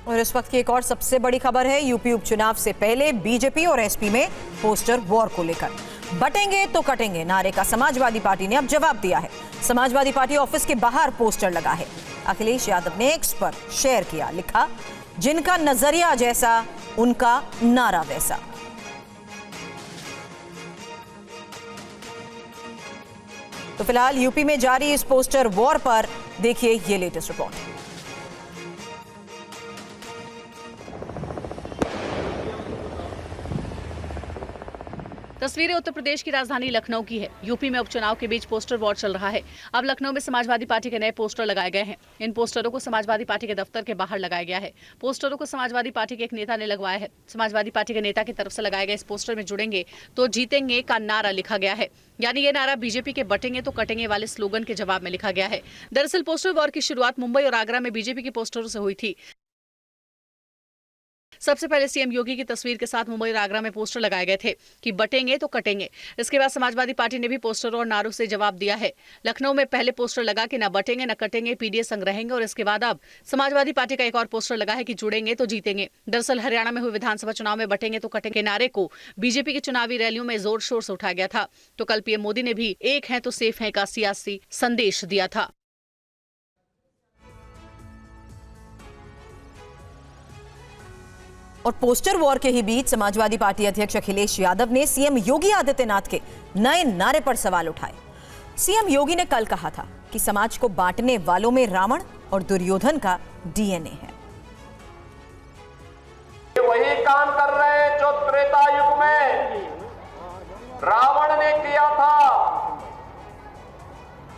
और इस वक्त की एक और सबसे बड़ी खबर है, यूपी उपचुनाव से पहले बीजेपी और एसपी में पोस्टर वॉर को लेकर। बटेंगे तो कटेंगे नारे का समाजवादी पार्टी ने अब जवाब दिया है। समाजवादी पार्टी ऑफिस के बाहर पोस्टर लगा है। अखिलेश यादव ने एक्स पर शेयर किया, लिखा, जिनका नजरिया जैसा उनका नारा वैसा। तो फिलहाल यूपी में जारी इस पोस्टर वॉर पर देखिए ये लेटेस्ट रिपोर्ट। तस्वीरें उत्तर प्रदेश की राजधानी लखनऊ की है। यूपी में उपचुनाव के बीच पोस्टर वॉर चल रहा है। अब लखनऊ में समाजवादी पार्टी के नए पोस्टर लगाए गए हैं। इन पोस्टरों को समाजवादी पार्टी के दफ्तर के बाहर लगाया गया है। पोस्टरों को समाजवादी पार्टी के एक नेता ने लगवाया है। समाजवादी पार्टी के नेता की तरफ से लगाए गए इस पोस्टर में जुड़ेंगे तो जीतेंगे का नारा लिखा गया है। यानी ये नारा बीजेपी के बटेंगे तो कटेंगे वाले स्लोगन के जवाब में लिखा गया है। दरअसल पोस्टर वॉर की शुरुआत मुंबई और आगरा में बीजेपी के पोस्टरों से हुई थी। सबसे पहले सीएम योगी की तस्वीर के साथ मुंबई और आगरा में पोस्टर लगाए गए थे कि बटेंगे तो कटेंगे। इसके बाद समाजवादी पार्टी ने भी पोस्टरों और नारों से जवाब दिया है। लखनऊ में पहले पोस्टर लगा कि न बटेंगे न कटेंगे, पीडीएस संग रहेंगे, और इसके बाद अब समाजवादी पार्टी का एक और पोस्टर लगा है कि जुड़ेंगे तो जीतेंगे। दरअसल हरियाणा में हुए विधानसभा चुनाव में बटेंगे तो कटेंगे नारे को बीजेपी की चुनावी रैलियों में जोर शोर से उठाया गया था। तो कल पीएम मोदी ने भी एक है तो सेफ है का सियासी संदेश दिया था। और पोस्टर वॉर के ही बीच समाजवादी पार्टी अध्यक्ष अखिलेश यादव ने सीएम योगी आदित्यनाथ के नए नारे पर सवाल उठाए। सीएम योगी ने कल कहा था कि समाज को बांटने वालों में रावण और दुर्योधन का डीएनए है। वही काम कर रहे हैं जो त्रेता युग में रावण ने किया था।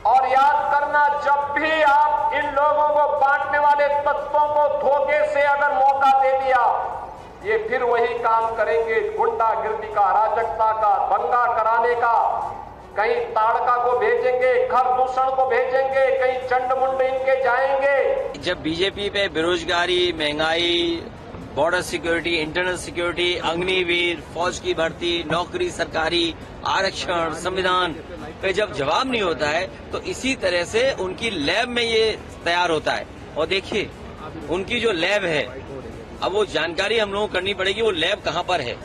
और याद करना, जब भी आप इन लोगों को बांटने वाले तत्वों को धोखे से अगर मौका दे दिया, ये फिर वही काम करेंगे, गुंडागिर्दी का, अराजकता का, दंगा कराने का। कहीं ताड़का को भेजेंगे, घर दूषण को भेजेंगे, कहीं चंड-मुंड इनके जाएंगे। जब बीजेपी पे बेरोजगारी, महंगाई, border security, internal security, Agniveer, फौज की भर्ती, नौकरी सरकारी, आरक्षण, संविधान पे जब जवाब नहीं होता है तो इसी तरह से उनकी लैब में ये तैयार होता है। और देखिए उनकी जो लैब है, अब वो जानकारी हम लोगों को करनी पड़ेगी वो लैब कहाँ पर है।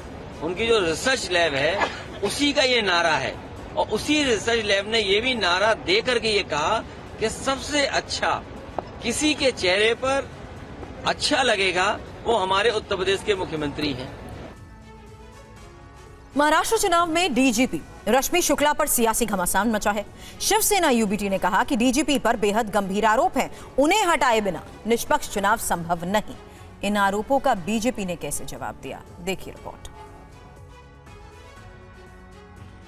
उनकी जो रिसर्च लैब है उसी का ये नारा है। और उसी रिसर्च लैब ने ये भी नारा दे करके ये कहा कि सबसे अच्छा किसी के चेहरे पर अच्छा लगेगा वो हमारे उत्तर प्रदेश के मुख्यमंत्री हैं। महाराष्ट्र चुनाव में डीजीपी रश्मि शुक्ला पर सियासी घमासान मचा है। शिवसेना यूबीटी ने कहा कि डीजीपी पर बेहद गंभीर आरोप हैं, उन्हें हटाए बिना निष्पक्ष चुनाव संभव नहीं। इन आरोपों का बीजेपी ने कैसे जवाब दिया, देखिए रिपोर्ट।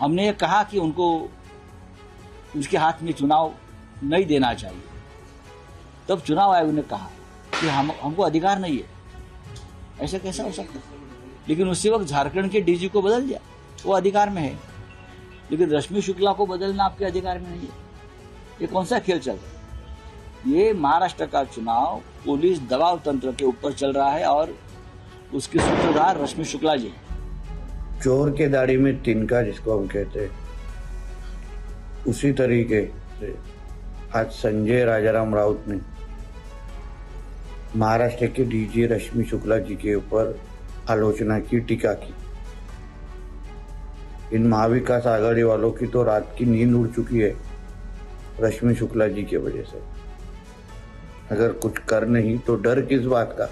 हमने ये कहा कि उनको उसके हाथ में चुनाव नहीं देना चाहिए। तब चुनाव आयोग ने कहा कि हमको अधिकार नहीं है। ऐसा कैसा हो सकता है? लेकिन उसी वक्त झारखंड के डीजी को बदल दिया, वो अधिकार में है, लेकिन रश्मि शुक्ला को बदलना आपके अधिकार में नहीं है। ये कौन सा खेल चल रहा है? ये महाराष्ट्र का चुनाव पुलिस दबाव तंत्र के ऊपर चल रहा है और उसके सूत्रधार रश्मि शुक्ला जी। चोर के दाढ़ी में तिनका जिसको हम कहते हैं, उसी तरीके से आज संजय राजाराम राउत ने महाराष्ट्र के डीजी रश्मि शुक्ला जी के ऊपर आलोचना की, टीका की। इन महाविकास आघाड़ी वालों की तो रात की नींद उड़ चुकी है रश्मि शुक्ला जी की वजह से। अगर कुछ कर नहीं तो डर किस बात का।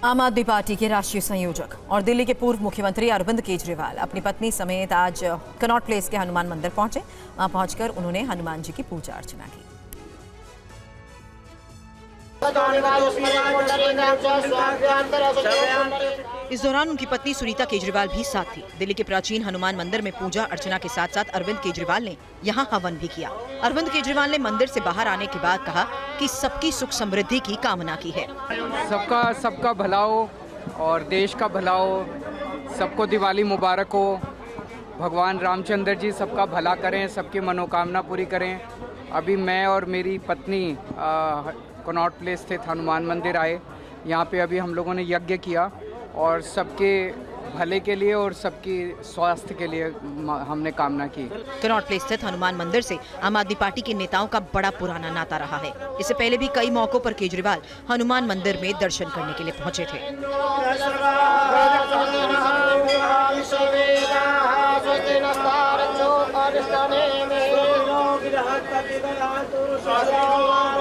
आम आदमी पार्टी के राष्ट्रीय संयोजक और दिल्ली के पूर्व मुख्यमंत्री अरविंद केजरीवाल अपनी पत्नी समेत आज कनॉट प्लेस के हनुमान मंदिर पहुंचे। वहां पहुंचकर उन्होंने हनुमान जी की पूजा अर्चना की। इस दौरान उनकी पत्नी सुनीता केजरीवाल भी साथ थी। दिल्ली के प्राचीन हनुमान मंदिर में पूजा अर्चना के साथ साथ अरविंद केजरीवाल ने यहां हवन भी किया। अरविंद केजरीवाल ने मंदिर से बाहर आने के बाद कहा कि सबकी सुख समृद्धि की कामना की है। सबका भला हो और देश का भला हो। सबको दिवाली मुबारक हो। भगवान रामचंद्र जी सबका भला करें, सबकी मनोकामना पूरी करें। अभी मैं और मेरी पत्नी कनॉट प्लेस स्थित हनुमान मंदिर आए। यहाँ पे अभी हम लोगों ने यज्ञ किया और सबके भले के लिए और सबकी स्वास्थ्य के लिए हमने कामना की। कनॉट प्लेस स्थित हनुमान मंदिर से आम आदमी पार्टी के नेताओं का बड़ा पुराना नाता रहा है। इससे पहले भी कई मौकों पर केजरीवाल हनुमान मंदिर में दर्शन करने के लिए पहुंचे थे। में